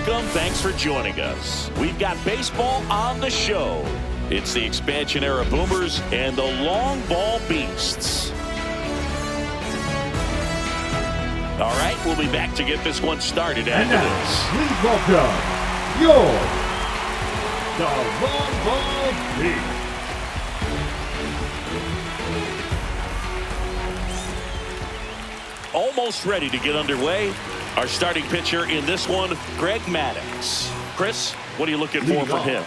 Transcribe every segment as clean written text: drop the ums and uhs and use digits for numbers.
welcome. Thanks for joining us. We've got baseball on the show. It's the expansion era Boomers and the long ball beasts. All right, we'll be back to get this one started after this. Please welcome the long ball beasts. Almost ready to get underway. Our starting pitcher in this one, Greg Maddux. Chris, what are you looking for from him?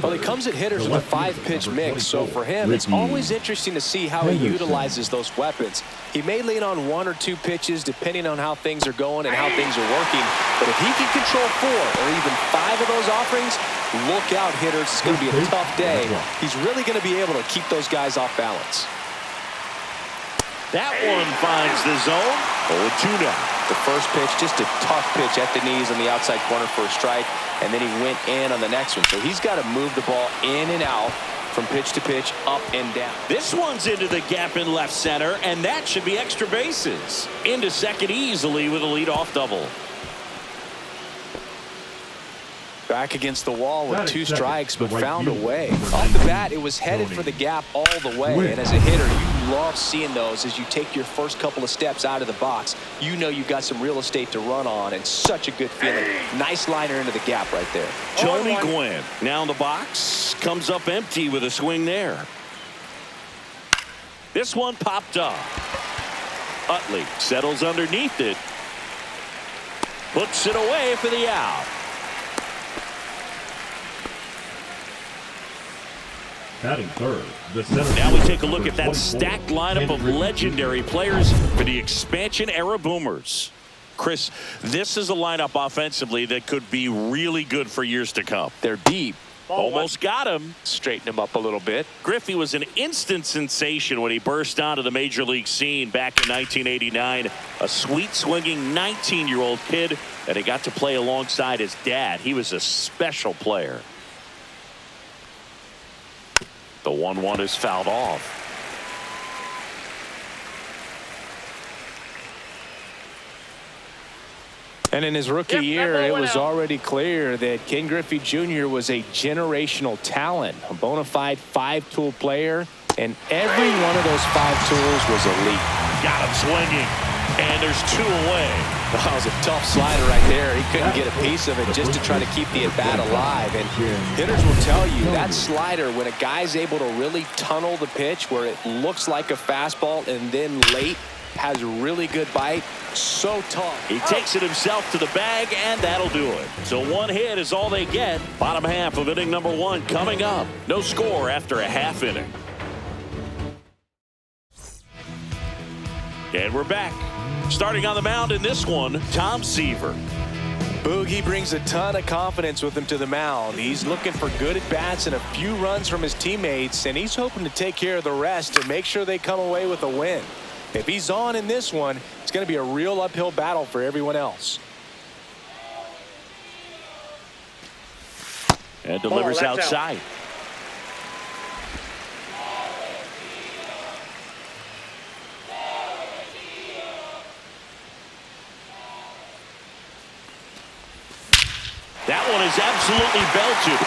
Well, he comes at hitters with a 5-pitch mix, so for him, it's always interesting to see how he utilizes those weapons. He may lean on 1 or 2 pitches depending on how things are going and how things are working, but if he can control 4 or even 5 of those offerings, look out, hitters. It's going to be a tough day. He's really going to be able to keep those guys off balance. That one finds the zone. 0-2 now. The first pitch, just a tough pitch at the knees on the outside corner for a strike, and then he went in on the next one. So he's got to move the ball in and out from pitch to pitch, up and down. This one's into the gap in left center, and that should be extra bases. Into second easily with a leadoff double. Back against the wall with 2 strikes, but found a way. Off the bat, it was headed for the gap all the way. And as a hitter, you love seeing those as you take your first couple of steps out of the box. You know you got some real estate to run on, and such a good feeling. Nice liner into the gap right there. Tony Gwynn now in the box. Comes up empty with a swing there. This one popped up. Utley settles underneath it. Puts it away for the out. Batting third, the center. Now we take a look at that stacked lineup of legendary players for the expansion era Boomers. Chris, this is a lineup offensively that could be really good for years to come. They're deep. Almost got him. Straighten him up a little bit. Griffey was an instant sensation when he burst onto the major league scene back in 1989. A sweet swinging 19-year-old kid, and he got to play alongside his dad. He was a special player. The 1-1 is fouled off. And in his rookie year, it was already clear that Ken Griffey Jr. was a generational talent, a bona fide 5-tool player, and every one of those 5 tools was elite. Got him swinging, and there's 2 away. That was a tough slider right there. He couldn't get a piece of it just to try to keep the at-bat alive. And hitters will tell you that slider, when a guy's able to really tunnel the pitch where it looks like a fastball and then late has a really good bite, so tough. He takes it himself to the bag, and that'll do it. So 1 hit is all they get. Bottom half of inning number 1 coming up. No score after a half inning. And we're back. Starting on the mound in this one, Tom Seaver. Boogie brings a ton of confidence with him to the mound. He's looking for good at-bats and a few runs from his teammates, and he's hoping to take care of the rest to make sure they come away with a win. If he's on in this one, it's going to be a real uphill battle for everyone else. And delivers outside. That one is absolutely belted.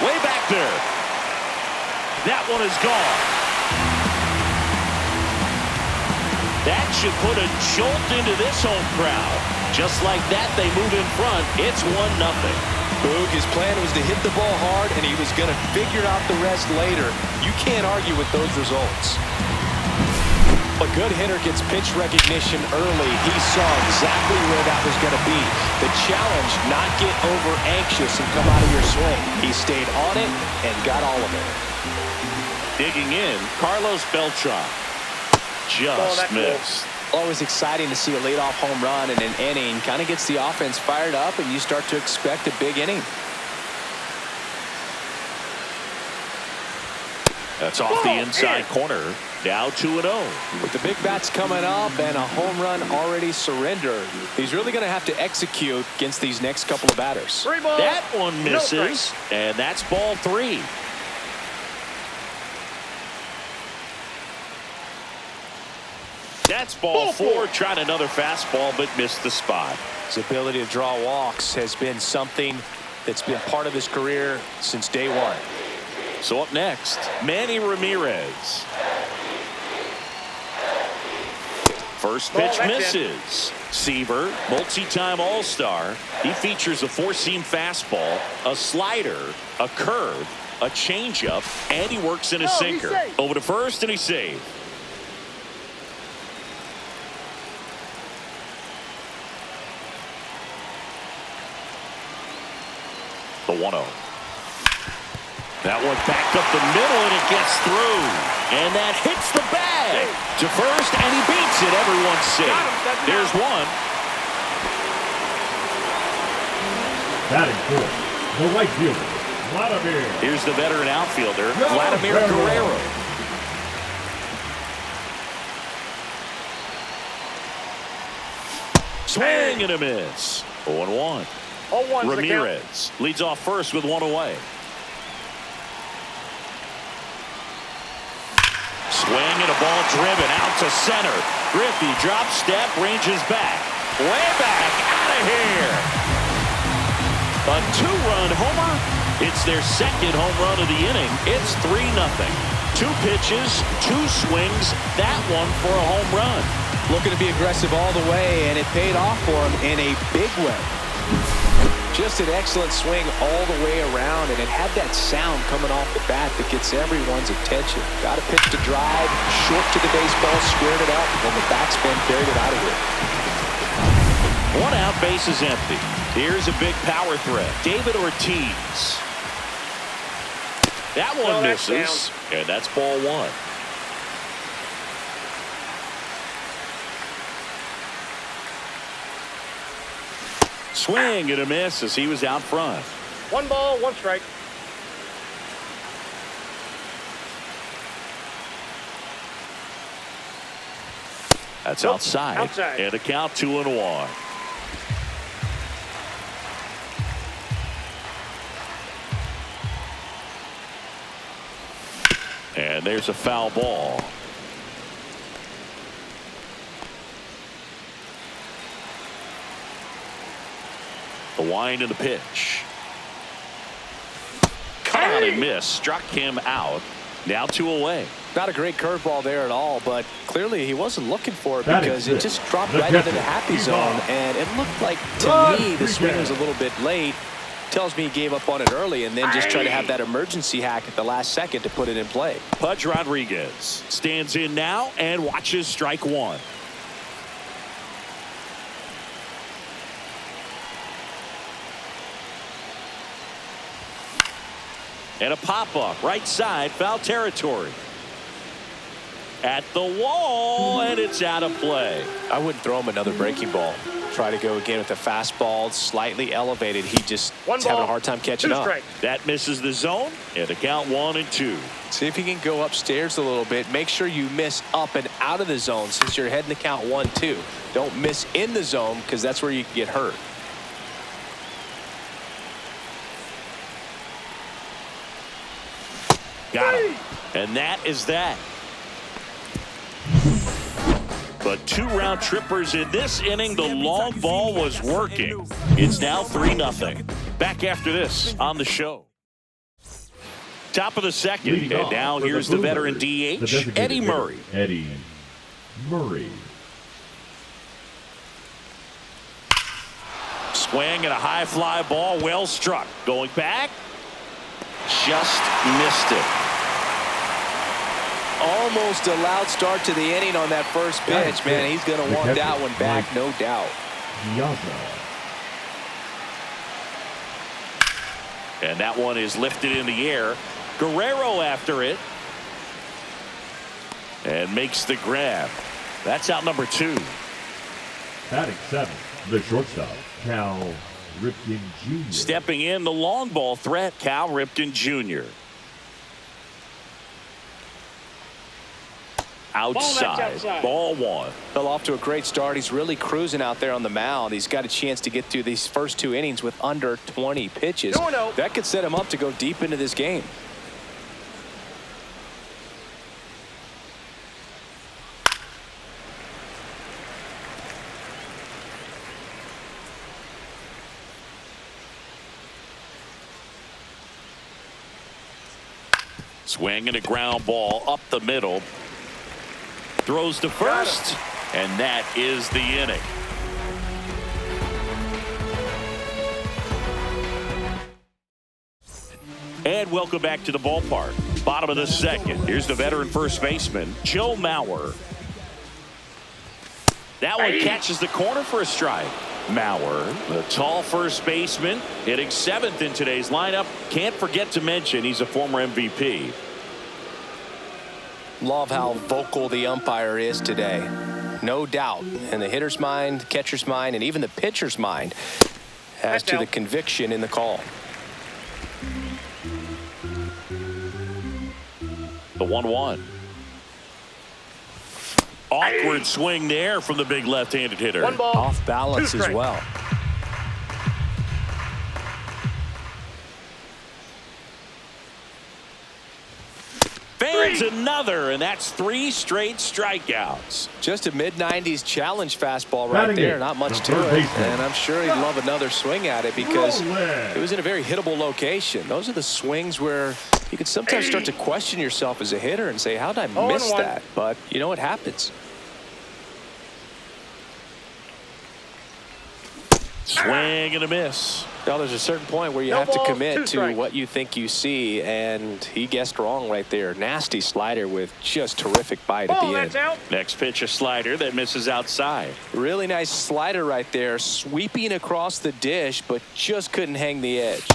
Way back there. That one is gone. That should put a jolt into this home crowd. Just like that, they move in front. It's 1-0. Boog, his plan was to hit the ball hard, and he was going to figure out the rest later. You can't argue with those results. A good hitter gets pitch recognition early. He saw exactly where that was going to be. The challenge, not get over anxious and come out of your swing. He stayed on it and got all of it. Digging in, Carlos Beltran. Just missed. Always exciting to see a leadoff home run in an inning. Kind of gets the offense fired up, and you start to expect a big inning. That's off the inside corner. Now 2-0. With the big bats coming up and a home run already surrendered, he's really going to have to execute against these next couple of batters. That one misses, and that's ball 3. That's ball four. Tried another fastball, but missed the spot. His ability to draw walks has been something that's been part of his career since day one. So up next, Manny Ramirez. First pitch misses. Seaver, multi-time All-Star. He features a four-seam fastball, a slider, a curve, a changeup, and he works in a sinker. Over to first, and he saved. The 1-0. That one backed up the middle, and it gets through. And that hits the bag to first, and he beats it. Everyone's safe. There's one. Batting fourth, the right fielder, Vladimir. Here's the veteran outfielder, Vladimir Guerrero. Swing and a miss. 0-1. Ramirez leads off first with one away. Swing and a ball driven out to center. Griffey drop step, ranges back. Way back, out of here. A two-run homer. It's their second home run of the inning. It's 3-0. Two pitches, two swings. That one for a home run. Looking to be aggressive all the way, and it paid off for him in a big way. Just an excellent swing all the way around, and it had that sound coming off the bat that gets everyone's attention. Got a pitch to drive, short to the baseball, squared it up, and the backspin carried it out of here. One out, base is empty. Here's a big power threat. David Ortiz. That one misses, and that's ball one. Swing and a miss as he was out front. 1 ball, 1 strike. That's outside. And a count 2-1. And there's a foul ball. The wind and the pitch. Cut on and miss. Struck him out. Now 2 away. Not a great curveball there at all, but clearly he wasn't looking for it because it just dropped right into the happy zone, and it looked like, to me, the swing was a little bit late. Tells me he gave up on it early and then just tried to have that emergency hack at the last second to put it in play. Pudge Rodriguez stands in now and watches strike one. And a pop-up right side, foul territory. At the wall, and it's out of play. I wouldn't throw him another breaking ball. Try to go again with the fastball, slightly elevated. He just is having a hard time catching up. That misses the zone, and the count 1-2. See if he can go upstairs a little bit. Make sure you miss up and out of the zone since you're heading to count 1-2. Don't miss in the zone because that's where you can get hurt. Got him. And that is that. But 2 round trippers in this inning. The long ball was working. It's now 3-0. Back after this on the show. Top of the second. And now here's the veteran DH, Eddie Murray. Eddie Murray. Swing and a high fly ball. Well struck. Going back. Just missed it. Almost a loud start to the inning on that first pitch, man. He's going to want that one back, no doubt. And that one is lifted in the air. Guerrero after it. And makes the grab. That's out number 2. Batting 7th, the shortstop, Cal Ripken Jr. Stepping in, the long ball threat, Cal Ripken Jr. Outside. Ball 1. Fell off to a great start. He's really cruising out there on the mound. He's got a chance to get through these first 2 innings with under 20 pitches. That could set him up to go deep into this game. Swinging a ground ball up the middle. Throws to first, and that is the inning. And welcome back to the ballpark. Bottom of the second. Here's the veteran first baseman, Joe Mauer. That one catches the corner for a strike. Mauer, the tall first baseman, hitting 7th in today's lineup. Can't forget to mention he's a former MVP. Love how vocal the umpire is today. No doubt in the hitter's mind, catcher's mind, and even the pitcher's mind as to the conviction in the call. The 1-1. Awkward swing there from the big left-handed hitter. One ball. Off balance as well. Fans another, and that's 3 straight strikeouts. Just a mid-90s challenge fastball right there. Not much to it. And I'm sure he'd love another swing at it because it was in a very hittable location. Those are the swings where you can sometimes start to question yourself as a hitter and say, how did I miss that? But you know what happens. Swing and a miss. Well, there's a certain point where you have to commit to what you think you see, and he guessed wrong right there. Nasty slider with just terrific bite at the end. Next pitch, a slider that misses outside. Really nice slider right there, sweeping across the dish, but just couldn't hang the edge.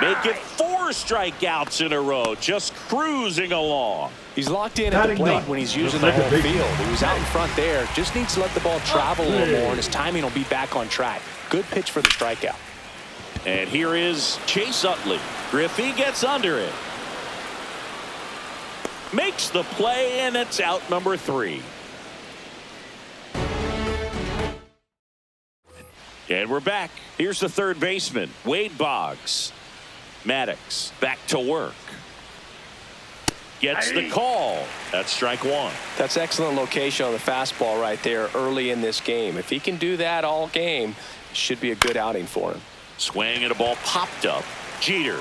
Make it 4 strikeouts in a row, just cruising along. He's locked in at the plate when he's using the whole field. He was out in front there, just needs to let the ball travel a little more, and his timing will be back on track. Good pitch for the strikeout. And here is Chase Utley. Griffey gets under it. Makes the play, and it's out number 3. And we're back. Here's the third baseman, Wade Boggs. Maddox back to work. Gets the call. That's strike 1. That's excellent location on the fastball right there early in this game. If he can do that all game, it should be a good outing for him. Swing and a ball popped up. Jeter.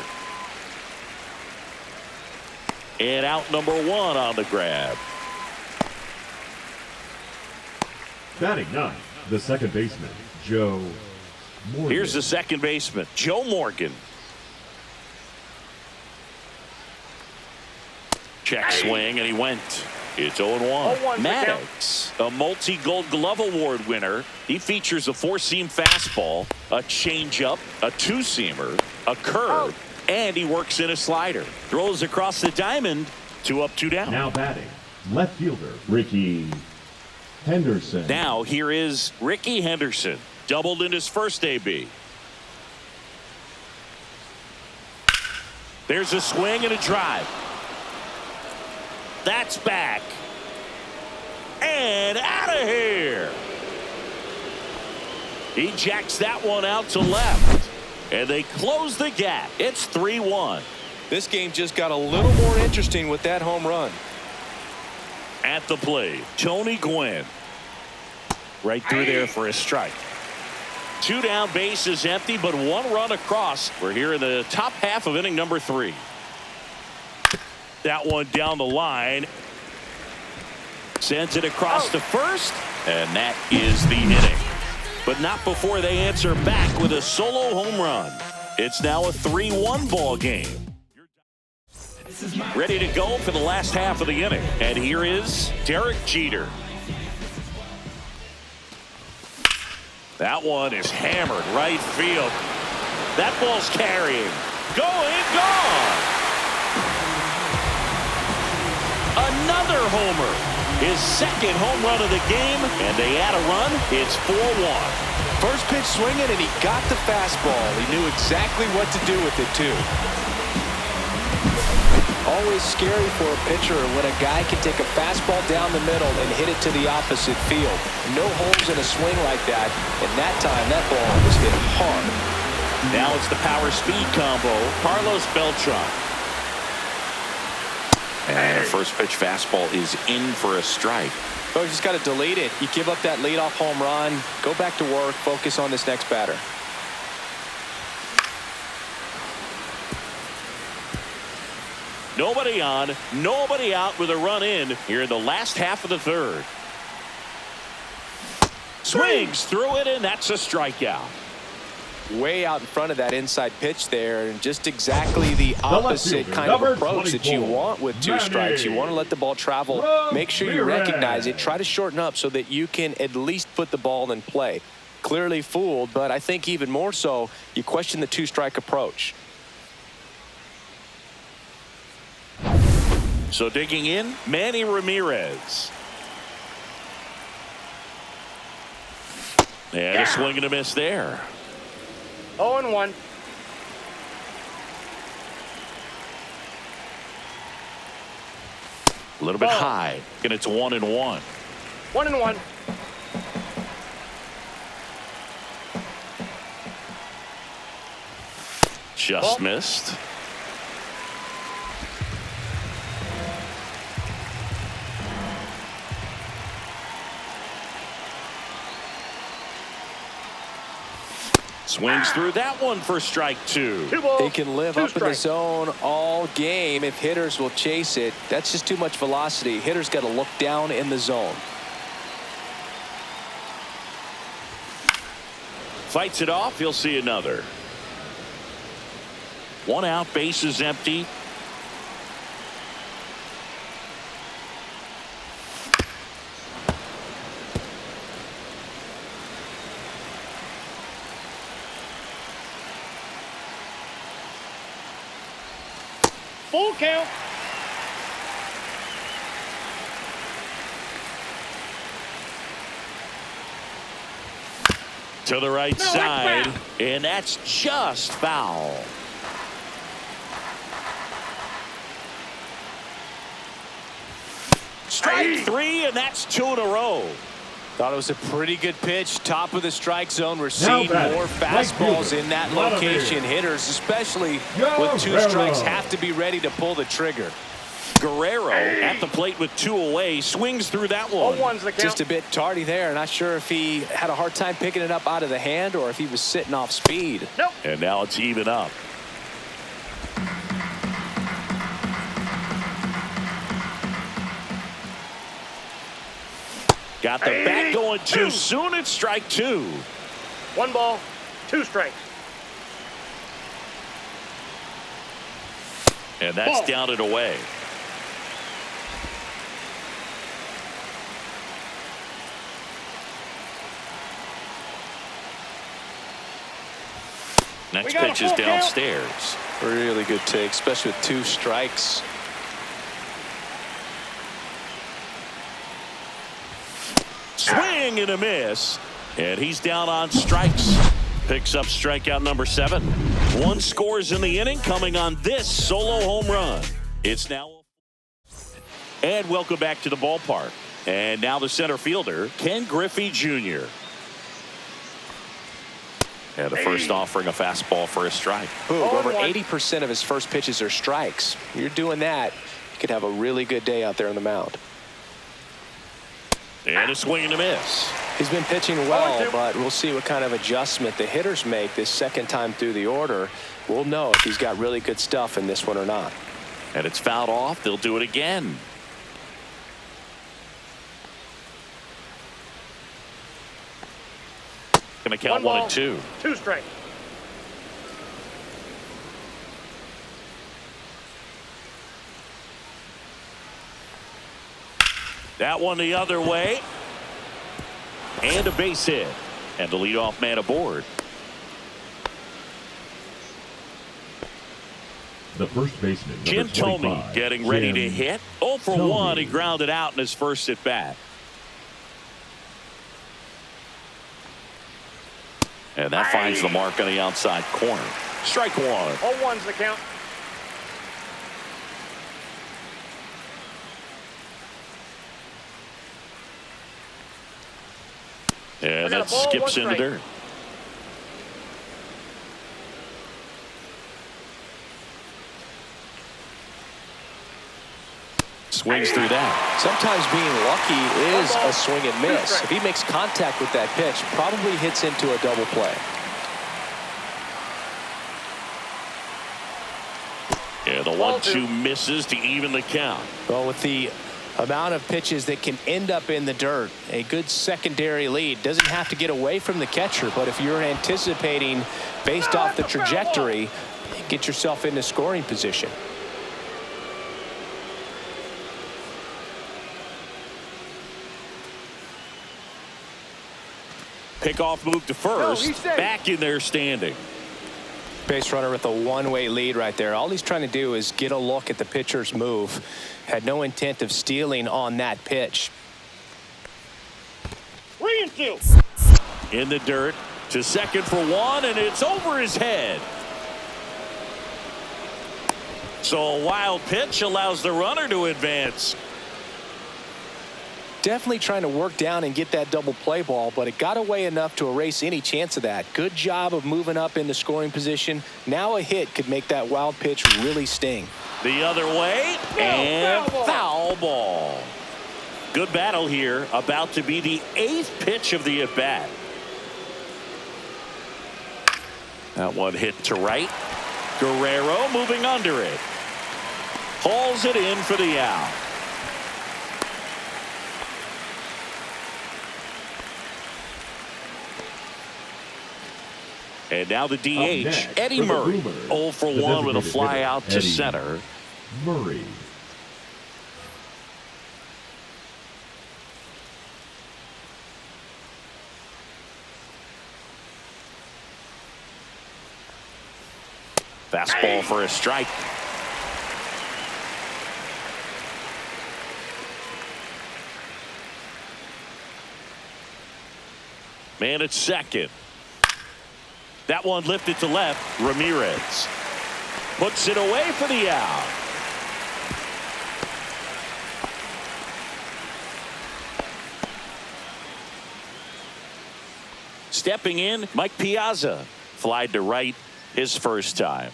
And out number 1 on the grab. Batting 9, the second baseman, Joe Morgan. Here's the second baseman, Joe Morgan. Check swing, and he went. It's 0-1. Maddox, a multi-Gold Glove Award winner. He features a 4-seam fastball, a changeup, a 2-seamer, a curve, and he works in a slider. Throws across the diamond, 2 up, 2 down. Now batting, left fielder, Rickey Henderson. Now here is Rickey Henderson. Doubled in his first AB. There's a swing and a drive. That's back. And out of here. He jacks that one out to left. And they close the gap. It's 3-1. This game just got a little more interesting with that home run. At the plate, Tony Gwynn. Right through there for a strike. 2 down, bases empty, but 1 run across. We're here in the top half of inning number 3. That one down the line. Sends it across to first, and that is the inning. But not before they answer back with a solo home run. It's now a 3-1 ball game. Ready to go for the last half of the inning. And here is Derek Jeter. That one is hammered right field. That ball's carrying. Going, gone. Another homer. His second home run of the game, and they add a run. It's 4-1. First pitch swinging, and he got the fastball. He knew exactly what to do with it, too. Always scary for a pitcher when a guy can take a fastball down the middle and hit it to the opposite field. No holes in a swing like that, and that time that ball was hit hard. Now it's the power-speed combo. Carlos Beltran. And a first pitch fastball is in for a strike. Oh, you just got to delete it. You give up that leadoff home run, go back to work, focus on this next batter. Nobody on, nobody out with a run in here in the last half of the third. Swings through it, and that's a strikeout. Way out in front of that inside pitch there, and just exactly the opposite kind of approach that you want with two strikes. You want to let the ball travel, make sure you recognize it, try to shorten up so that you can at least put the ball in play. Clearly fooled, but I think even more so, you question the two-strike approach. So digging in, Manny Ramirez. And a swing and a miss there. 0-1. A little bit high, and it's 1-1. 1-1. Just missed. Swings through that one for strike two. They can live up in the zone all game if hitters will chase it. That's just too much velocity. Hitters got to look down in the zone. Fights it off. He'll see another. One out, bases empty. Full count. To the right side, and that's just foul. Strike three, and that's two in a row. Thought it was a pretty good pitch. Top of the strike zone. We're seeing more fastballs in that location. Hitters, especially with two strikes, have to be ready to pull the trigger. Guerrero at the plate with two away. Swings through that one. 0-1's the count. Just a bit tardy there. Not sure if he had a hard time picking it up out of the hand or if he was sitting off speed. Nope. And now it's even up. Got the bat going too soon. It's strike two. 1 ball, 2 strikes. And that's down and away. Next pitch is downstairs. Really good take, especially with 2 strikes. Swing and a miss. And he's down on strikes. Picks up strikeout number 7. 1 scores in the inning coming on this solo home run. It's now. And welcome back to the ballpark. And now the center fielder, Ken Griffey Jr. And the first offering a fastball for a strike. Over 80% of his first pitches are strikes. You're doing that, you could have a really good day out there on the mound. And a swing and a miss. He's been pitching well, but we'll see what kind of adjustment the hitters make this second time through the order. We'll know if he's got really good stuff in this one or not. And it's fouled off. They'll do it again. Going to count 1 and 2. 2 strikes. That one the other way. And a base hit. And the leadoff man aboard. The first baseman, Jim number Thome 25, getting ready to Jim hit. 0 for Thome. 1. He grounded out in his first at bat. And that finds the mark on the outside corner. Strike 1. 0-1's the count. And that skips into dirt. Swings through that. Sometimes being lucky is a swing and miss. If he makes contact with that pitch, probably hits into a double play. And the 1-2 misses to even the count. Well, with the amount of pitches that can end up in the dirt, a good secondary lead doesn't have to get away from the catcher, but if you're anticipating based off the trajectory, get yourself into scoring position. Pickoff move to first. Back in there standing. Base runner with a one-way lead right there. All he's trying to do is get a look at the pitcher's move. Had no intent of stealing on that pitch. 3-2. In the dirt to second for one, and it's over his head. So a wild pitch allows the runner to advance. Definitely trying to work down and get that double play ball, but it got away enough to erase any chance of that. Good job of moving up into scoring position. Now a hit could make that wild pitch really sting. The other way, and foul ball. Good battle here. About to be the 8th pitch of the at-bat. That one hit to right. Guerrero moving under it. Hauls it in for the out. And now the DH, Eddie Murray, 0 for 1 with a fly out to center. Murray. Fastball for a strike. Man at second. That one lifted to left. Ramirez puts it away for the out. Stepping in, Mike Piazza. Flied to right his first time.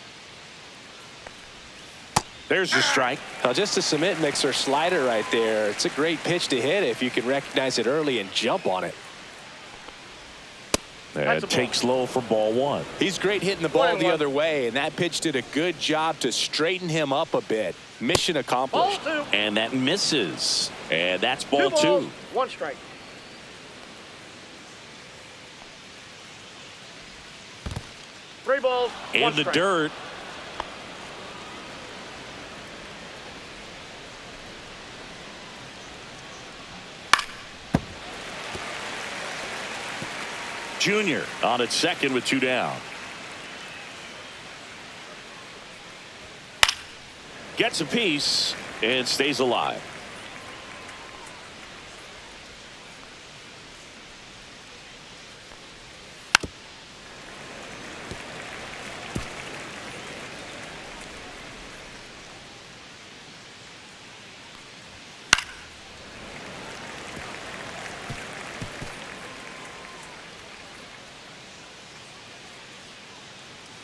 There's the strike. Now just a cement mixer slider right there. It's a great pitch to hit if you can recognize it early and jump on it. And takes low for ball one. He's great hitting the ball the other way, and that pitch did a good job to straighten him up a bit. Mission accomplished. And that misses. And that's ball 2. 2 balls, 1 strike. Three balls, in 1 the strike. dirt. Junior on at second with 2 down. Gets a piece and stays alive.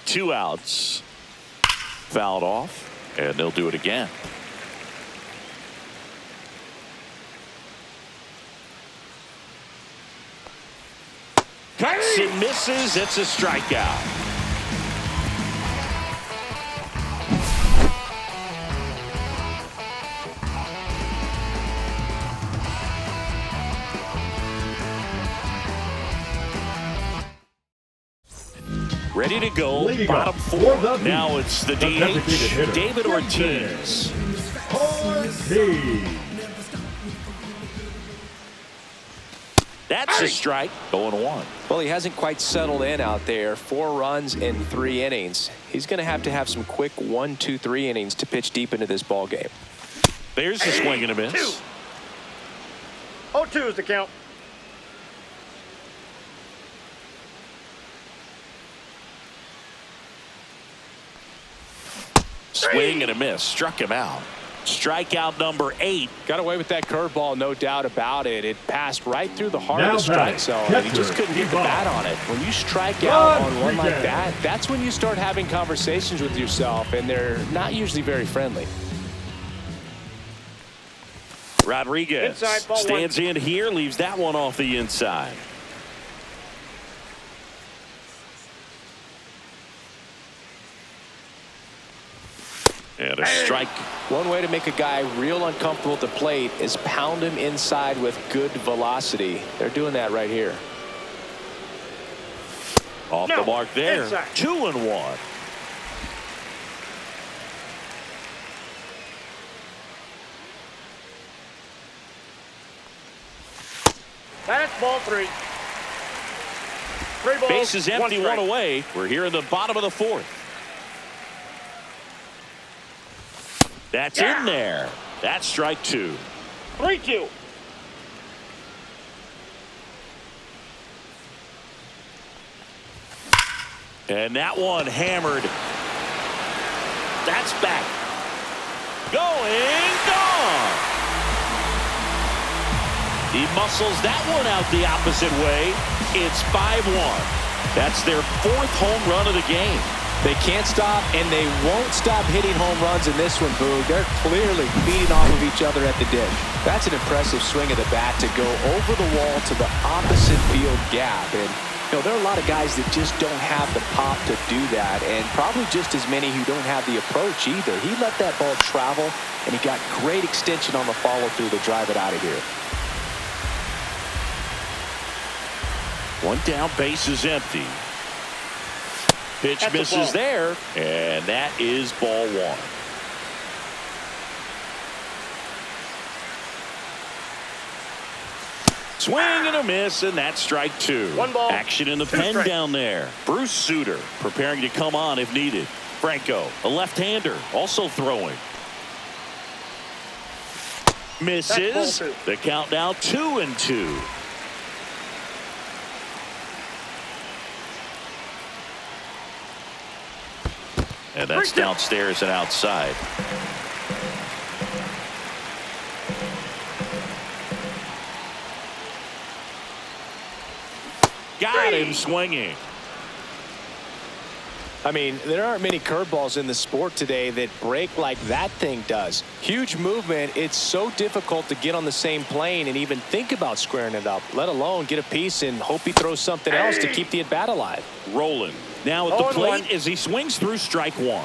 Two outs. Fouled off, and they'll do it again. Cuts and misses. It's a strikeout. Ready to go. Bottom 4. Now it's the DH, David Ortiz. That's a strike. 0-1. Well, he hasn't quite settled in out there. 4 runs in 3 innings. He's going to have some quick 1, 2, 3 innings to pitch deep into this ball game. There's the swing and a miss. 0-2 is the count. Swing and a miss. Struck him out. Strikeout number 8. Got away with that curveball, no doubt about it. It passed right through the heart of the strike zone, and he just couldn't get the bat on it. When you strike out on one like that, that's when you start having conversations with yourself, and they're not usually very friendly. Rodriguez stands in here, leaves that one off the inside. And a strike. One way to make a guy real uncomfortable at the plate is pound him inside with good velocity. They're doing that right here. Off the mark there. Inside. 2-1. That's ball 3. 3 balls. Bases empty, 1 strike. 1 away. We're here in the bottom of the 4th. That's in there. That's strike 2. 3-2. And that one hammered. That's back. Going, gone. He muscles that one out the opposite way. It's 5-1. That's their 4th home run of the game. They can't stop, and they won't stop hitting home runs in this one, Boog. They're clearly feeding off of each other at the dish. That's an impressive swing of the bat to go over the wall to the opposite field gap. And, you know, there are a lot of guys that just don't have the pop to do that, and probably just as many who don't have the approach either. He let that ball travel, and he got great extension on the follow-through to drive it out of here. One down, base is empty. Pitch That's a misses ball. there, and that is ball 1. Swing and a miss, and that's strike 2. 1 ball. Action in the 2 pen strikes. down there. Bruce Sutter preparing to come on if needed. Franco, a left-hander, also throwing. Misses. That's ball 2. The count now 2-2. And that's 3-2. downstairs and outside. Got him swinging. I mean, there aren't many curveballs in the sport today that break like that thing does. Huge movement. It's so difficult to get on the same plane and even think about squaring it up, let alone get a piece and hope he throws something else to keep the at-bat alive. Rolling. Now at the 0-1. plate as he swings through strike 1.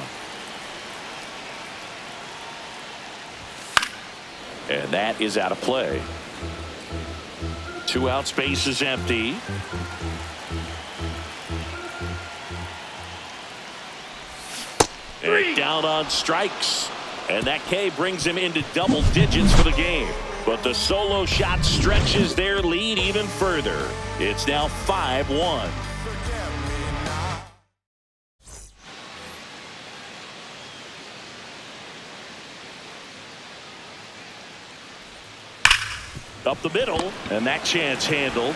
And that is out of play. 2 out, space is empty. And down on strikes. And that K brings him into double digits for the game. But the solo shot stretches their lead even further. It's now 5-1. Up the middle, and that chance handled.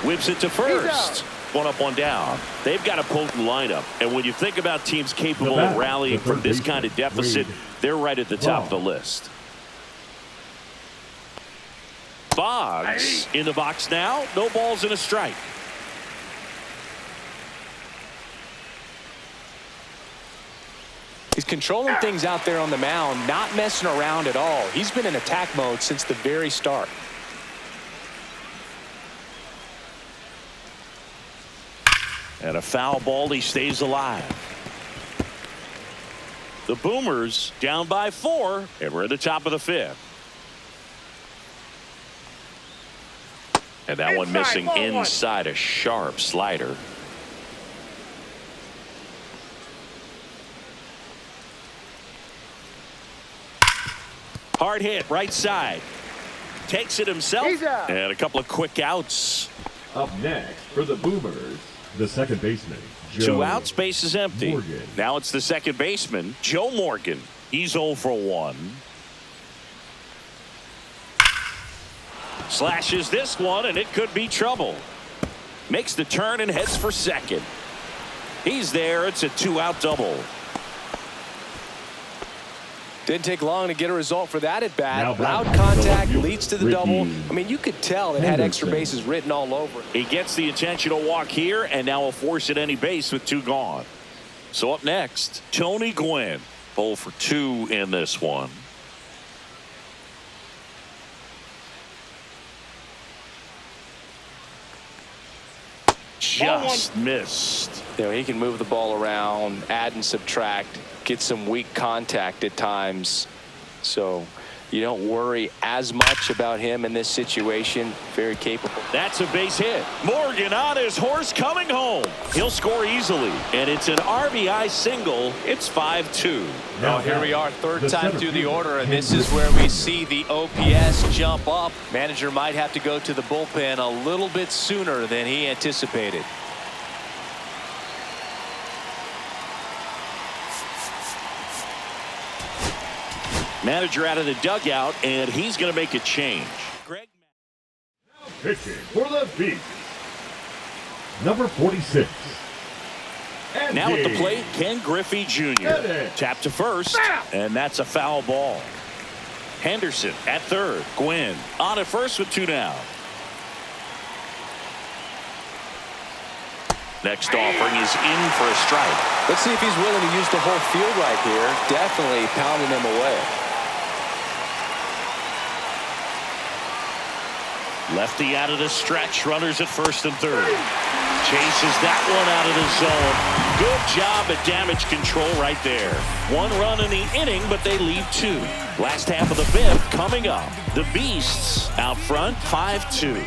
Whips it to first. 1 up, 1 down. They've got a potent lineup, and when you think about teams capable of rallying from this kind of deficit, they're right at the top of the list. Boggs in the box now. No balls and a strike. He's controlling things out there on the mound, not messing around at all. He's been in attack mode since the very start. And a foul ball, he stays alive. The Boomers down by 4, and we're at the top of the 5th. And that one missing ball 1. inside, a sharp slider. Hard hit, right side. Takes it himself, He's out. and a couple of quick outs. Up next for the Boomers, the second baseman, Joe 2 outs, base is empty. Morgan. Now it's the second baseman, Joe Morgan. He's 0 for 1. Slashes this one, and it could be trouble. Makes the turn and heads for second. He's there. It's a 2-out double. Didn't take long to get a result for that at Now bat. back Loud to the contact field, leads to the Ricky double. I mean, you could tell it had extra Henderson. bases written all over it. He gets the intentional walk here, and now a force at any base with 2 gone. So up next, Tony Gwynn. 0 for 2 in this one. Just missed. You know, he can move the ball around, add and subtract. gets some weak contact at times. So you don't worry as much about him in this situation. Very capable. That's a base hit. Morgan on his horse coming home. He'll score easily. And it's an RBI single. It's 5-2. Now here we are, third time through the order, and this is where we see the OPS jump up. Manager might have to go to the bullpen a little bit sooner than he anticipated. Manager out of the dugout, and he's going to make a change. Greg Pitching for the Beast, number 46. now at the plate, Ken Griffey Jr. Tap to first, and that's a foul ball. Henderson at third. Gwynn on at first with 2 down. Next offering is in for a strike. Let's see if he's willing to use the whole field right here. Definitely pounding him away. Lefty out of the stretch. Runners at first and third. Chases that one out of the zone. Good job at damage control right there. 1 run in the inning, but they leave 2. Last half of the 5th coming up. The Beasts out front 5-2.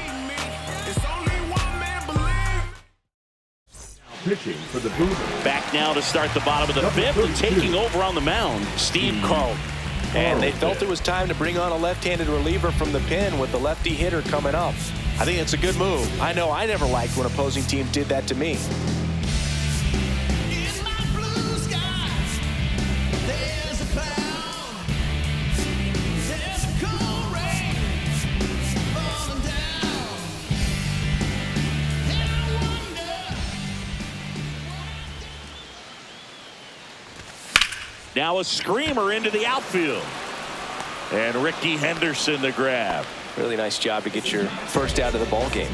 Pitching for the Boomers. Back now to start the bottom of the 5th and taking over on the mound, Steve Carlton. And they felt it was time to bring on a left-handed reliever from the pen with the lefty hitter coming up. I think it's a good move. I know I never liked when opposing teams did that to me. Now a screamer into the outfield. And Ricky Henderson the grab. Really nice job to get your first out of the ball game.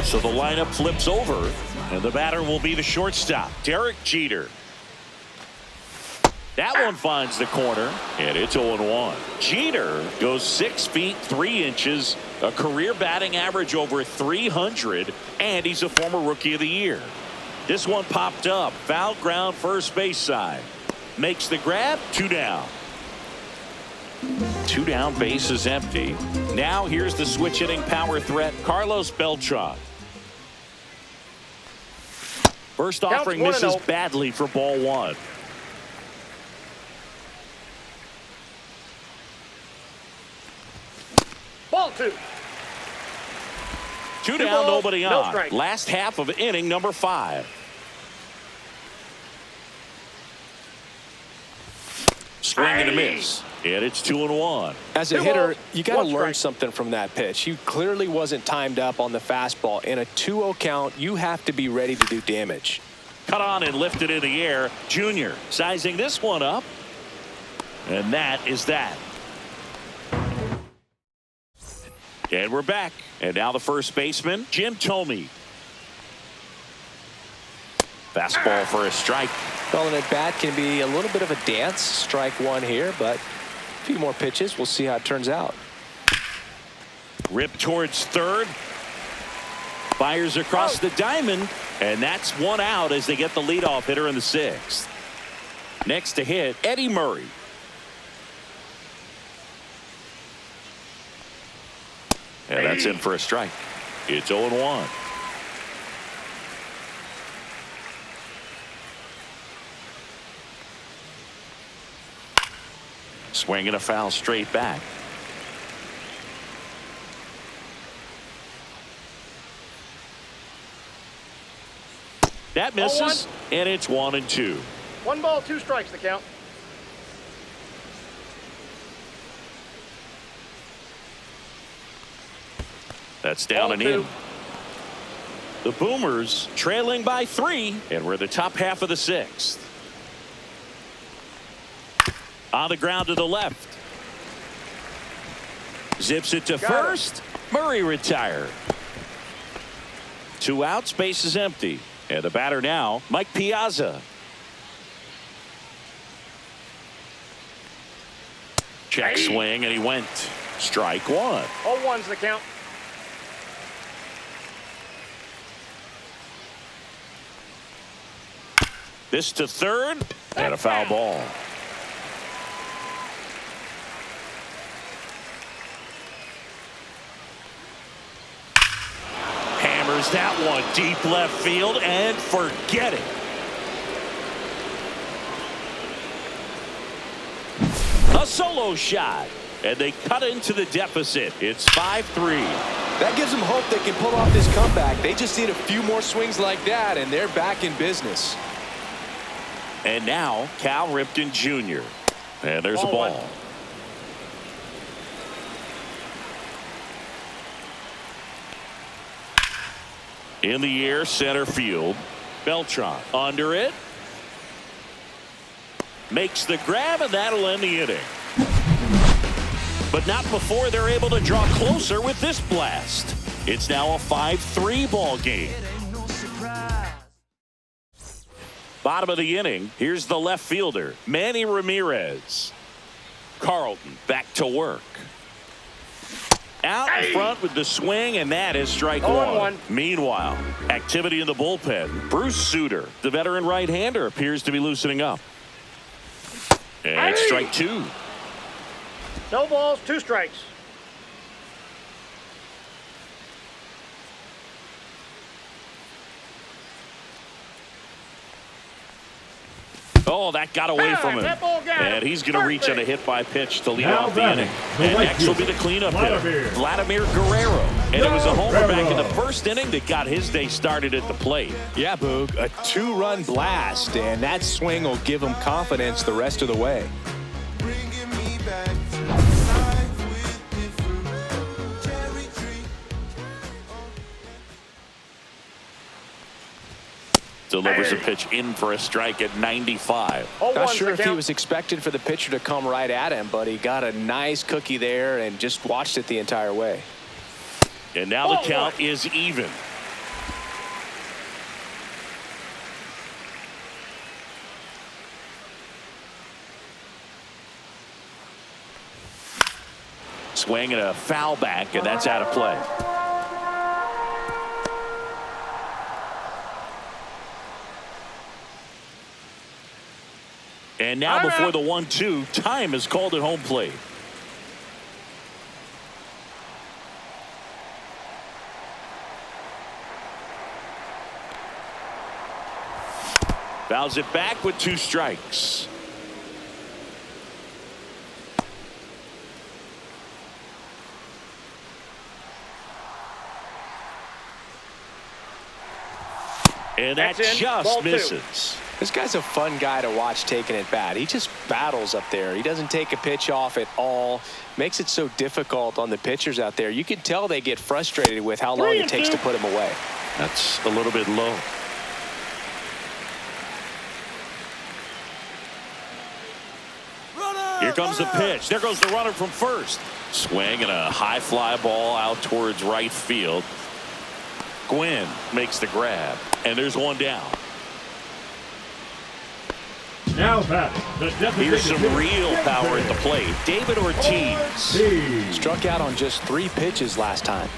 So the lineup flips over, and the batter will be the shortstop, Derek Jeter. That one finds the corner, and it's 0-1. Jeter goes 6 feet 3 inches, a career batting average over 300, and he's a former Rookie of the Year. This one popped up, foul ground first base side. Makes the grab, 2 down. 2 down, base is empty. Now here's the switch hitting power threat, Carlos Beltran. First offering misses badly for ball 1. Ball 2. 2 down, nobody no on. strike. Last half of inning number 5. Swing and a miss. And it's 2-1. As a hitter, you got to learn something from that pitch. He clearly wasn't timed up on the fastball. In a 2-0 count, you have to be ready to do damage. Cut on and lifted in the air. Junior sizing this one up. And that is that. And we're back. And now the first baseman, Jim Thome. Fastball for a strike. Well, an at-bat can be a little bit of a dance. Strike 1 here, but a few more pitches. We'll see how it turns out. Rip towards third. Fires across the diamond. And that's 1 out as they get the leadoff hitter in the 6th. Next to hit, Eddie Murray. And that's in for a strike. It's 0-1. Swinging a foul straight back. That misses, and it's 1-2. 1 ball, 2 strikes the count. That's down and in. The Boomers trailing by 3, and we're the top half of the 6th. On the ground to the left. Zips it to first. Murray retired. 2 outs, base is empty. And the batter now, Mike Piazza. Check swing, and he went. Strike 1. 0-1's the count. This to third. And a foul ball. Hammers that one deep left field and forget it. A solo shot. And they cut into the deficit. It's 5-3. That gives them hope they can pull off this comeback. They just need a few more swings like that, and they're back in business. And now Cal Ripken Jr. And there's a ball. In the air, center field. Beltran under it. Makes the grab, and that'll end the inning. But not before they're able to draw closer with this blast. It's now a 5-3 ball game. Bottom of the inning, here's the left fielder, Manny Ramirez. Carlton back to work. Out in front with the swing, and that is strike one. Meanwhile, activity in the bullpen. Bruce Sutter, the veteran right-hander, appears to be loosening up. And strike two. No balls, 2 strikes. Oh, that got away from him. And he's going to reach on a hit by pitch to lead off the inning. And next will be the cleanup hitter, Vladimir Guerrero. And it was a homer back in the first inning that got his day started at the plate. Yeah, Boog, a 2-run blast, and that swing will give him confidence the rest of the way. Delivers a pitch in for a strike at 95. Not sure if he was expected for the pitcher to come right at him, but he got a nice cookie there and just watched it the entire way. And now the count is even. Swing and a foul back, and that's out of play. And now before the 1-2, time is called at home plate. Fouls it back with 2 strikes. And that just misses. This guy's a fun guy to watch taking at bat. He just battles up there. He doesn't take a pitch off at all. Makes it so difficult on the pitchers out there. You can tell they get frustrated with how long it takes to put him away. That's a little bit low. Here comes the pitch. There goes the runner from first. Swing and a high fly ball out towards right field. Gwynn makes the grab, and there's one down. Now batting, here's some real power at the plate. David Ortiz. Struck out on just 3 pitches last time.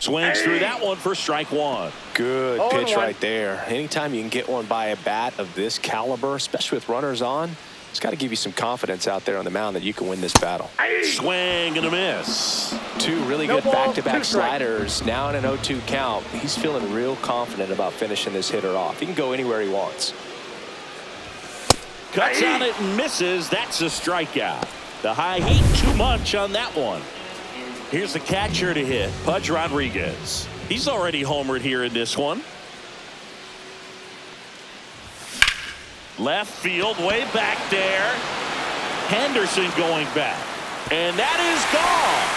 Swings through that one for strike one. Good pitch right there. Anytime you can get one by a bat of this caliber, especially with runners on, it's got to give you some confidence out there on the mound that you can win this battle. Swing and a miss. 2 really good back-to-back sliders. Now in an 0-2 count. He's feeling real confident about finishing this hitter off. He can go anywhere he wants. Cuts on it and misses. That's a strikeout. The high heat too much on that one. Here's the catcher to hit, Pudge Rodriguez. He's already homered here in this one. Left field, way back there. Henderson going back. And that is gone.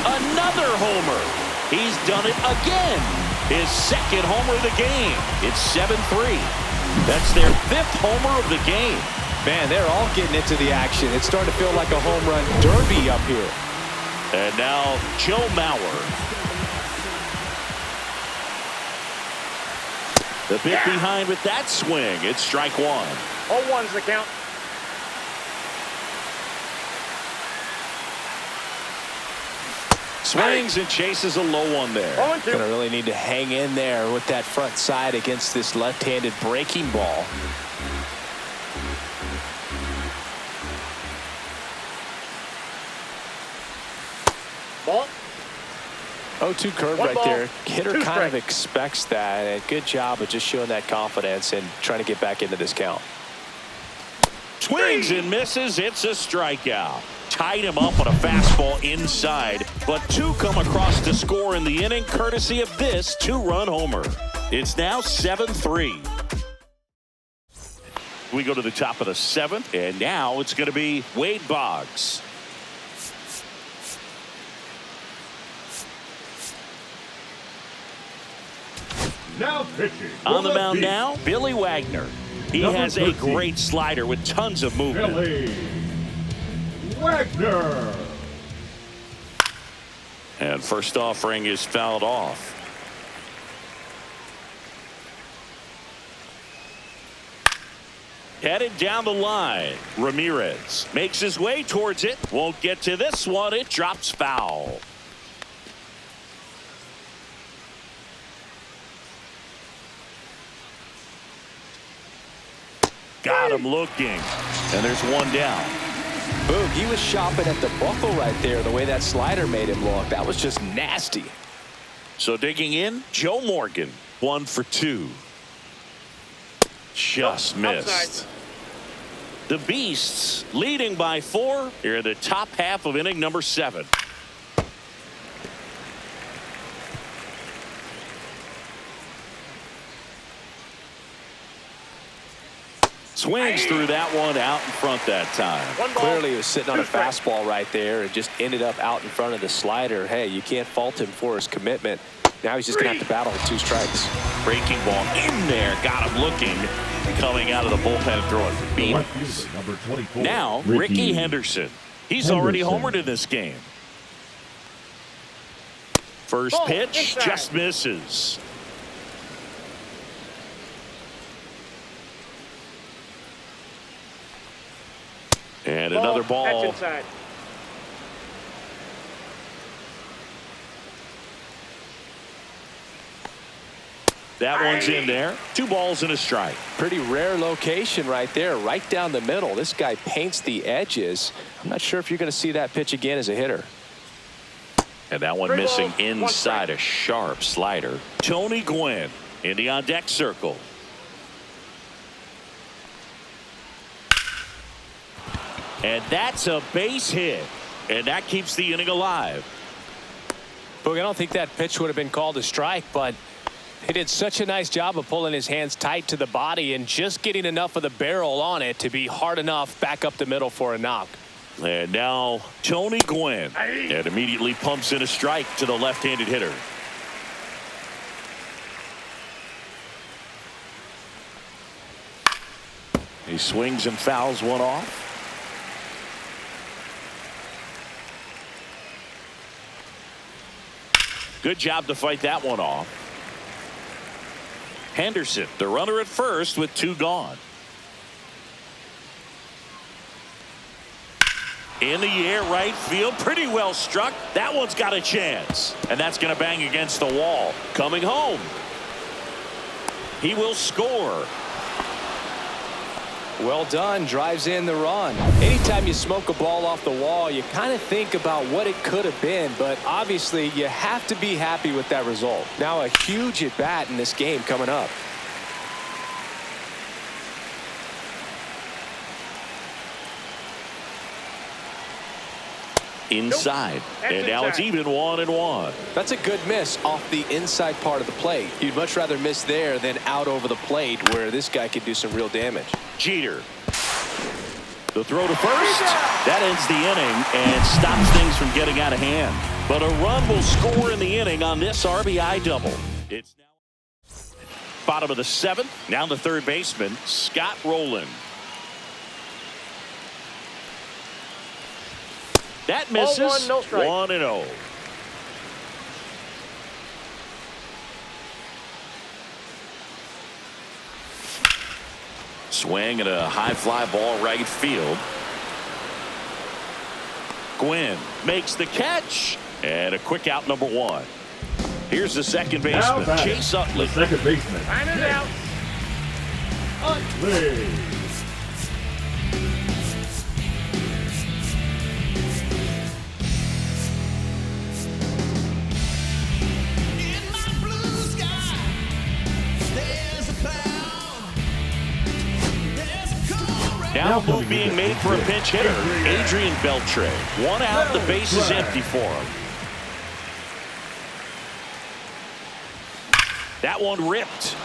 Another homer. He's done it again. His second homer of the game. It's 7-3. That's their 5th homer of the game. Man, they're all getting into the action. It's starting to feel like a home run derby up here. And now Joe Mauer. The bit behind with that swing. It's strike one. 0-1's the count. Swings and chases a low one there. 0-2. Gonna really need to hang in there with that front side against this left-handed breaking ball. Ball. 0-2 curve One right ball, there. Hitter two kind of strikes. expects that. And good job of just showing that confidence and trying to get back into this count. Swings and misses. It's a strikeout. Tied him up on a fastball inside, but two come across to score in the inning courtesy of this two-run homer. It's now 7-3. We go to the top of the seventh, and now it's going to be Wade Boggs. Now pitching. On the from mound deep, now, Billy Wagner. He Number has a 13. great slider with tons of movement. Billy Wagner. And first offering is fouled off. Headed down the line, Ramirez makes his way towards it. Won't get to this one. It drops foul. Got him looking. And there's one down. Boog, he was shopping at the buckle right there, the way that slider made him look. That was just nasty. So digging in, Joe Morgan, 1 for 2. Just missed. Outside. The Beasts leading by 4 here in the top half of inning number 7. Swings through that one out in front that time. One ball. Clearly he was sitting on a Two strikes. fastball right there and just ended up out in front of the slider. Hey, you can't fault him for his commitment. Now he's just going to have to battle with 2 strikes. Breaking ball in there. Got him looking. Coming out of the bullpen and throwing for The beat. left fielder, number 24. Now, Ricky Henderson. He's already homered in this game. First Ball pitch inside. just misses. And another That's ball. inside. That one's in there. 2 balls and a strike. Pretty rare location right there, right down the middle. This guy paints the edges. I'm not sure if you're going to see that pitch again as a hitter. And that one 3 missing balls, 1 inside strike. a sharp slider. Tony Gwynn in the on deck circle. And that's a base hit. And that keeps the inning alive. Boog, I don't think that pitch would have been called a strike, but he did such a nice job of pulling his hands tight to the body and just getting enough of the barrel on it to be hard enough back up the middle for a knock. And now Tony Gwynn. And immediately pumps in a strike to the left-handed hitter. He swings and fouls one off. Good job to fight that one off. Henderson, the runner at first with 2 gone. In the air, right field, pretty well struck. That one's got a chance. And that's going to bang against the wall. Coming home. He will score. Well done, drives in the run. Anytime you smoke a ball off the wall, you kind of think about what it could have been, but obviously you have to be happy with that result. Now a huge at bat in this game coming up. Inside. That's And now it's inside. even 1-1. That's a good miss off the inside part of the plate. You'd much rather miss there than out over the plate where this guy could do some real damage. Jeter. The throw to first. That ends the inning and stops things from getting out of hand. But a run will score in the inning on this RBI double. It's now bottom of the 7th. Now the third baseman, Scott Rowland. That misses. Ball 1, no strike. 1-0. Swing and a high fly ball right field. Gwynn makes the catch. And a quick out, number 1. Here's the second Now baseman, batting, Chase Utley. the second baseman. Line it out. Utley. Now a move being made for a pinch hitter, Adrian Beltre. 1 out, the base is empty for him. That one ripped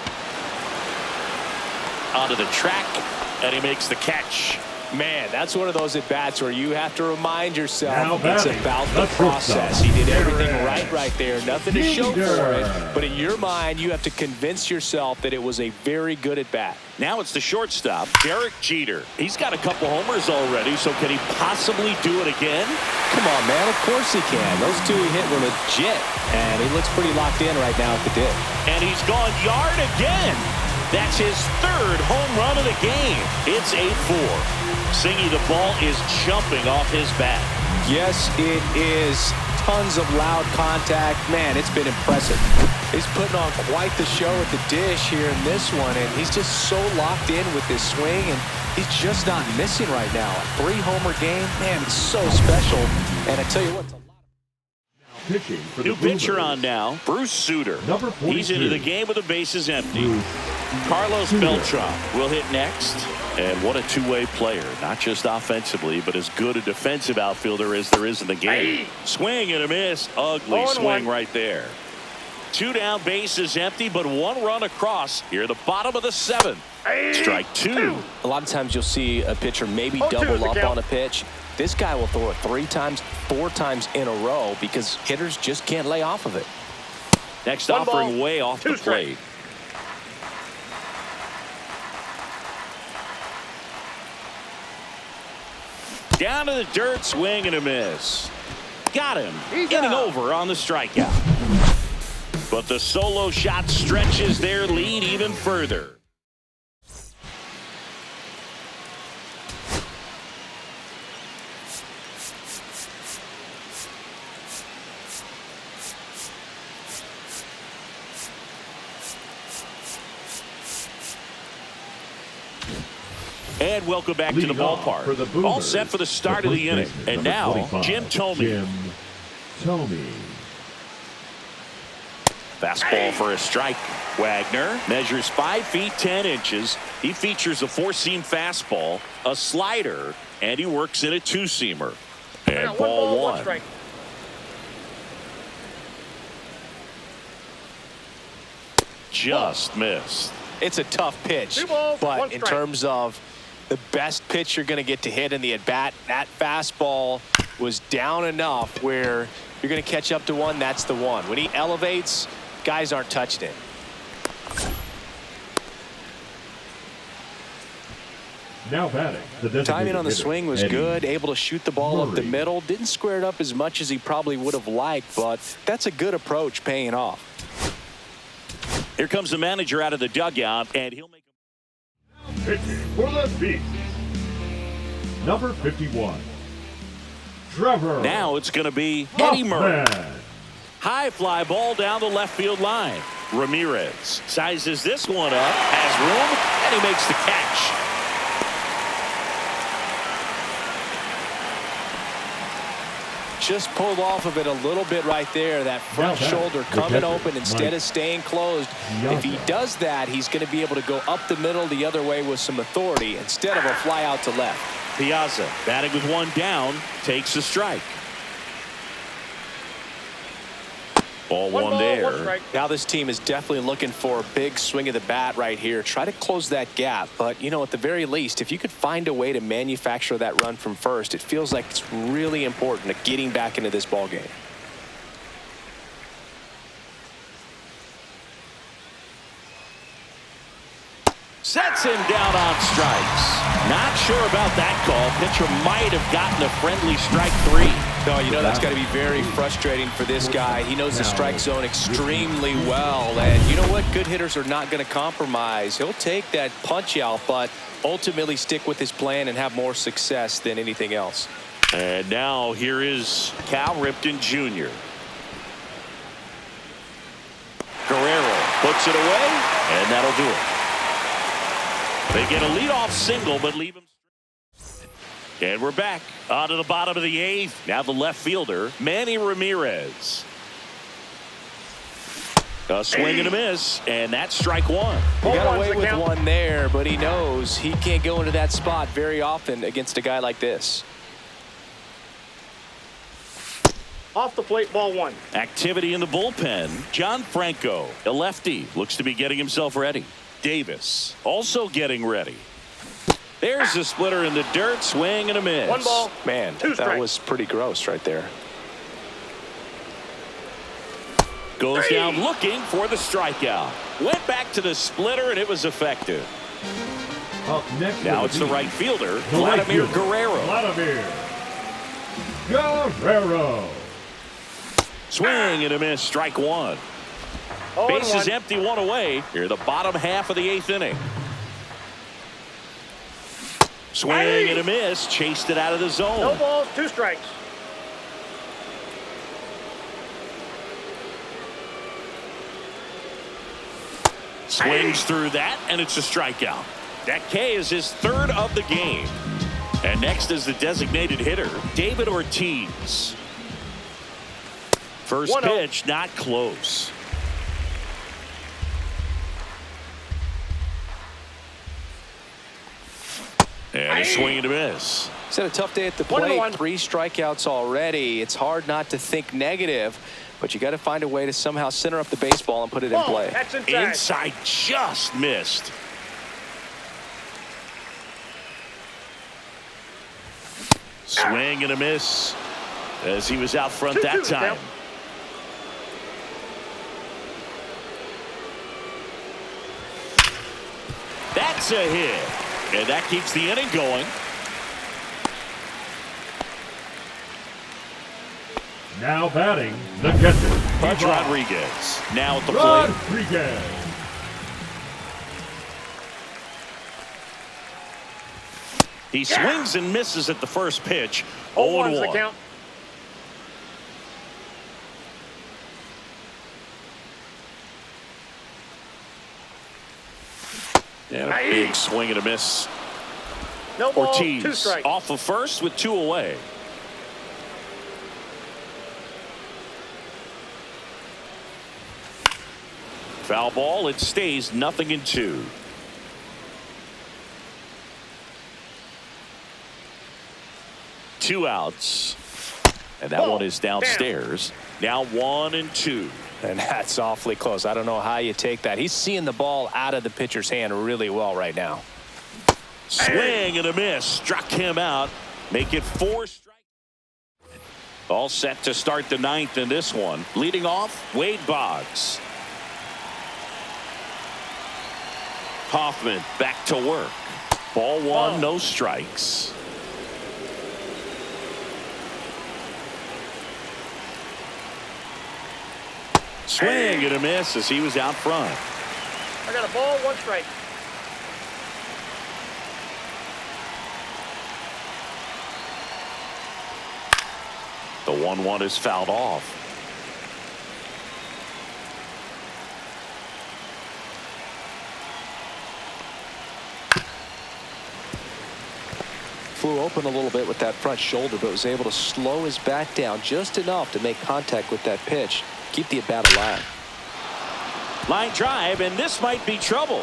onto the track, and he makes the catch. Man, that's one of those at-bats where you have to remind yourself Now it's batting, about the the process. shortstop, He did everything Derek right there. Nothing to show for Jeter. it. But in your mind, you have to convince yourself that it was a very good at-bat. Now it's the shortstop, Derek Jeter. He's got a couple homers already, so can he possibly do it again? Come on, man. Of course he can. Those two he hit were legit. And he looks pretty locked in right now at the dip. And he's gone yard again. That's his 3rd home run of the game. It's 8-4. Singy, the ball is jumping off his bat. Yes, it is. Tons of loud contact. Man, it's been impressive. He's putting on quite the show at the dish here in this one, and he's just so locked in with his swing, and he's just not missing right now. A 3-homer game, man, it's so special. And I tell you what, it's a lot of Pitching for New the pitcher Brewers. on now, Bruce Sutter. Number He's into 42. the game with the bases empty. Bruce Carlos Sutter. Beltran will hit next. And what a two-way player, not just offensively, but as good a defensive outfielder as there is in the game. Swing and a miss. Ugly swing right there. 2 down, bases empty, but 1 run across here at the bottom of the 7th. Strike 2. A lot of times you'll see a pitcher maybe 0-2 double is the up count. on a pitch. This guy will throw it 3 times, 4 times in a row because hitters just can't lay off of it. Next 1 offering ball, way off 2 the plate. Down to the dirt, swing and a miss. Got him. He's Inning out. over on the strikeout. But the solo shot stretches their lead even further. And welcome back to the Leading off ballpark. for the Boomers, All set for the start of the inning. first baseman, And number now, 45, Jim Thome. Jim Thome. Fastball for a strike. Wagner measures 5 feet 10 inches. He features a 4-seam fastball, a slider, and he works in a 2-seamer. And One ball ball, 1. 1 strike. Just missed. It's a tough pitch, 2 balls, 1 but in strike. terms of the best pitch you're going to get to hit in the at-bat, that fastball was down enough where you're going to catch up to one. That's the one. When he elevates, guys aren't touching it. Now batting. The designated Timing on the hitter, swing was Eddie good, able to shoot the ball up the Murray. middle. Didn't square it up as much as he probably would have liked, but that's a good approach paying off. Here comes the manager out of the dugout, and he'll make Pitching for the Beast. Number 51. Trevor. Now it's going to be Eddie Murray. Hoffman. High fly ball down the left field line. Ramirez sizes this one up, has room, and he makes the catch. Just pulled off of it a little bit right there. That front Now back, shoulder the coming catcher, open instead Mike of staying closed. Piazza. If he does that, he's going to be able to go up the middle the other way with some authority instead of a fly out to left. Piazza batting with 1 down, takes a strike. Ball 1 ball, there. 1 strike. Now this team is definitely looking for a big swing of the bat right here. Try to close that gap. But, you know, at the very least, if you could find a way to manufacture that run from first, it feels like it's really important to getting back into this ball game. Sets him down on strikes. Not sure about that call. Pitcher might have gotten a friendly strike 3. No, you know that's got to be very frustrating for this guy. He knows the strike zone extremely well. And you know what? Good hitters are not going to compromise. He'll take that punch out, but ultimately stick with his plan and have more success than anything else. And now here is Cal Ripken Jr. Guerrero puts it away, and that'll do it. They get a leadoff single, but leave him. And we're back onto the bottom of the 8th. Now the left fielder, Manny Ramirez. A swing and a miss, and that's strike one. He got away with one there, but he knows he can't go into that spot very often against a guy like this. Off the plate, ball 1. Activity in the bullpen. John Franco, a lefty, looks to be getting himself ready. Davis also getting ready. There's a splitter in the dirt, swing and a miss. 1 ball. Man, 2 that strikes. was pretty gross right there. Goes down looking for the strikeout. Went back to the splitter, and it was effective. Up next Now will it's the be right fielder, the right Vladimir fielder, Guerrero. Vladimir Guerrero. Swing and a miss, strike one. Bases empty, one away. Here, the bottom half of the 8th inning. Swing and a miss, chased it out of the zone. No balls, 2 strikes. Swings through that, and it's a strikeout. That K is his 3rd of the game. And next is the designated hitter, David Ortiz. First 1-0. pitch, not close. And a swing and a miss. He's had a tough day at the 1-1. plate. 3 strikeouts already. It's hard not to think negative, but you got to find a way to somehow center up the baseball and put it in play. That's inside. Inside, just missed. Swing and a miss as he was out front that 2-2 time. now. That's a hit. And that keeps the inning going. Now batting, the catcher, Pudge Ivan Rodriguez now at the plate. Rodriguez. He swings and misses at the first pitch. 0-1's the 0-1. count. And a big swing and a miss. No balls, 2 Ortiz strikes. off of first with 2 away. Foul ball. It stays 0-2. Two outs. And that Ball. one is downstairs. Now 1-2. And that's awfully close. I don't know how you take that. He's seeing the ball out of the pitcher's hand really well right now. Swing and a miss. Struck him out. Make it 4 strikes. All set to start the 9th in this one. Leading off, Wade Boggs. Hoffman back to work. Ball 1, no strikes. Swing and a miss as he was out front. I got a ball, 1 strike. The 1-1 is fouled off. Flew open a little bit with that front shoulder, but was able to slow his bat down just enough to make contact with that pitch. Keep the at-bat alive. Line drive, and this might be trouble.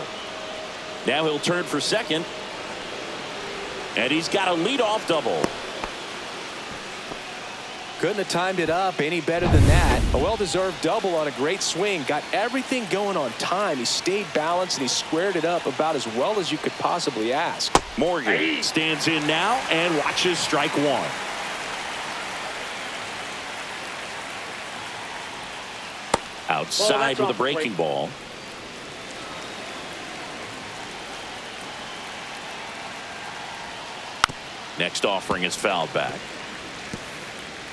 Now he'll turn for second. And he's got a leadoff double. Couldn't have timed it up any better than that. A well-deserved double on a great swing. Got everything going on time. He stayed balanced and he squared it up about as well as you could possibly ask. Morgan stands in now and watches strike 1. Outside with a breaking ball. Next offering is fouled back.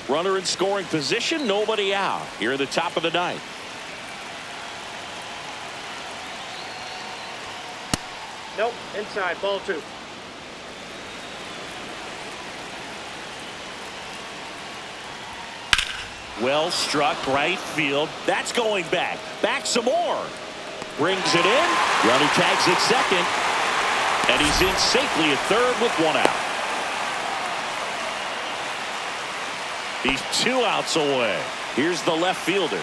Runner in scoring position, nobody out. Here at the top of the 9th. Nope, inside, ball 2. Well struck right field. That's going back. Back some more. Brings it in. Runner tags at second. And he's in safely at third with one out. He's 2 outs away. Here's the left fielder.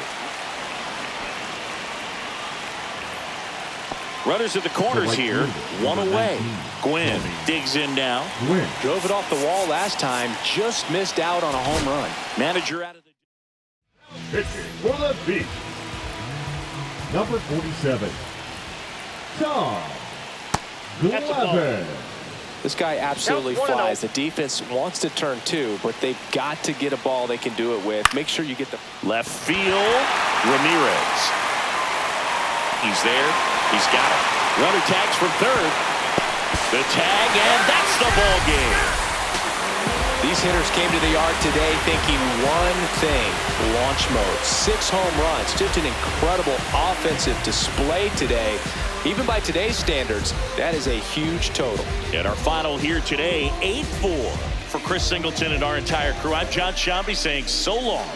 Runners at the corners here. One away. Gwynn digs in now. Drove it off the wall last time. Just missed out on a home run. Manager out of the... Pitching for the Beat. Number 47. Tom Glavine. This guy absolutely That's 1-0. flies. The defense wants to turn 2, but they've got to get a ball they can do it with. Make sure you get the Left field. Ramirez. He's there. He's got it. Runner tags from third. The tag, and that's the ball game. These hitters came to the yard today thinking one thing: launch mode. 6 home runs. Just an incredible offensive display today. Even by today's standards, that is a huge total. And our final here today, 8-4. For Chris Singleton and our entire crew, I'm John Shambi saying so long.